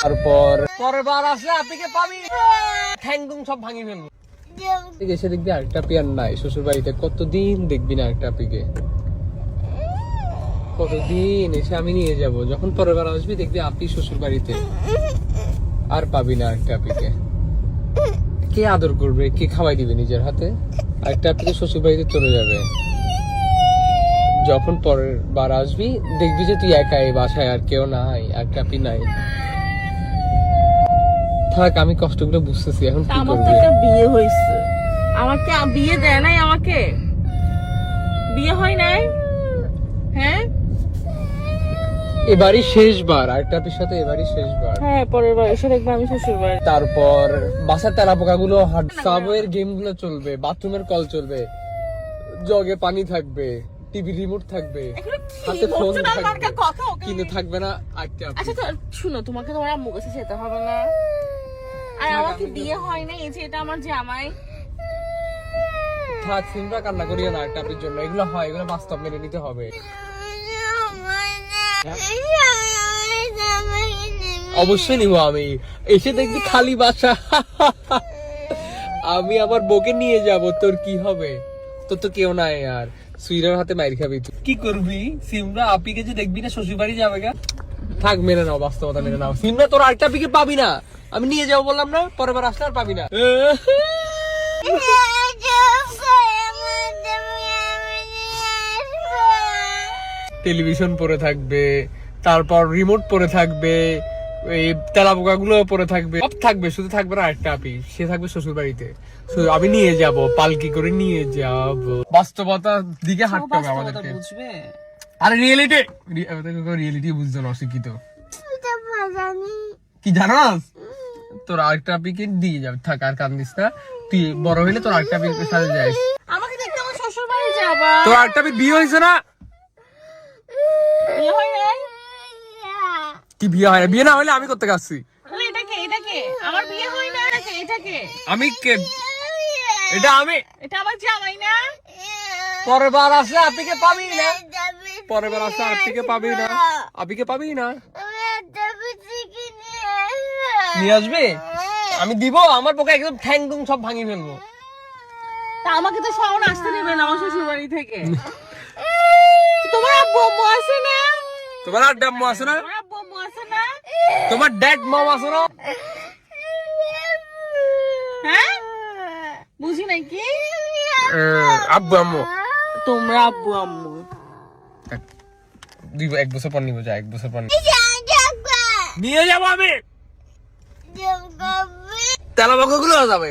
তারপর পরের বার আসলে আপিকে পাবি, ঠ্যাং সব ভাঙি ফেলবো। এসে দেখবি আরেকটা পিয়ার নাই শ্বশুর বাড়িতে, কতদিন দেখবি না একটা আপিকে, কতদিন এসে আমি নিয়ে যাব। যখন পরের বার আসবি দেখবি আপি শ্বশুর বাড়িতে, আর পাবি না একটা আপিকে। কে আদর করবে, কে খাওয়াই দিবে নিজের হাতে? একটা আপিকে শ্বশুর বাড়িতে চলে যাবে। যখন পরের বার আসবি দেখবি যে তুই একাই বাসায়, আর কেউ নাই, একটা আপি নাই। থাক, আমি কষ্টগুলো বুঝতেছি, এখন কি আমার তো করবি? একটা বিয়ে হয়েছে, আমাকে বিয়ে দেয় নাই, আমাকে বিয়ে হয় নাই। হ্যাঁ এবারই শেষবার, আরেকটা আপির সাথে এবারই শেষবার। হ্যাঁ, পরের বার এসে দেখবো আমি শ্বশুর বাড়ি। তারপর বাসার তেলা পোকা গুলো, সাবওয়ের গেম গুলো চলবে, বাথরুমের কল চলবে, জগে পানি থাকবে, টিভি রিমোট থাকবে, হাতে ফোন থাকবে, কিন্তু থাকবে না একটা আপি। আচ্ছা তো শুনো, তোমাকে তোমার আম্মু কাছে যেতে হবে না? আর আমাকে বিয়ে হয় না, এই যে এটা আমার জামাই। থাক, সিমরা কান্না করিও না একটা আপির জন্য, এগুলো হয়, এগুলো বাস্তব মেনে নিতে হবে। অবশ্যই নিবো আমি, এসে দেখবি খালি বাসা। আমি আমার বউকে নিয়ে যাব, তোর কি হবে? তোর তো কেউ নাই আর, সুইরার হাতে মাইর খাবি তুই। কি করবি সিমরা, আপিকে যে দেখবি না শ্বশুর বাড়ি যাবে গা। থাক, মেনে নাও, বাস্তবতা মেনে নাও। সিমরা তোর আরেকটা আপিকে পাবি না, আমি নিয়ে যাবো বললাম না, পরের বার আসলে আর পাবি না। টেলিভিশন পরে থাকবে, তারপর রিমোট পরে থাকবে, এই তেলা পোকা গুলো পরে থাকবে, সব থাকবে, শুধু থাকবে না একটা আপি, সে থাকবে শ্বশুর বাড়িতে। আমি নিয়ে যাব, পালকি করে নিয়ে যাব। বাস্তবতার দিকে হাঁটতে হবে আমাদেরকে। বুঝবে? আরে রিয়েলিটি বুঝতে না, অশিক্ষিত। কি জানো না, তোর আরেকটা আপিকে দিয়ে যাবে। থাক, আর কান্দিস না, তুই বড় হইলে তোর আরেকটা আপির সাথে যাইস। আমাকে দেখতে আমার শ্বশুর বাড়ি যাবা? তোর আরেকটা আপির বিয়ে হয়েছে না? বিয়ে হয় নাই? কি বিয়ে হয় না? বিয়ে না হলে আমি করতে আসছি। তাহলে এটাকে আমার বিয়ে হয় না, এটাকে আমি কে? এটা আমি। এটা আমার জামাই না? পরের বার আসলে আপিকে পাবি না, পরের বার আসলে আপিকে পাবি না, আপিকে পাবি না। নিয়ে আসবে, আমি দিব, আমার পোকা একদম ঠ্যাং সব ভাঙি ফেলবো। তা আমাকে তো শাওন আসতে দেবে না আমার শ্বশুর বাড়ি থেকে। তোমার আব্বু আম্মু আছে না? তোমার আড্ডা আম্মু আছে না? তোমার আব্বু আম্মু আছে না? তোমার ড্যাড মম আছে না? হ্যাঁ, বুঝি নাই কি? আব্বু আম্মু। তোমরা আব্বু আম্মু। এক বছর পর নিবো, যা, এক বছর পর নিয়ে যাবো আমি। তেলা বাক্য গুলো যাবে।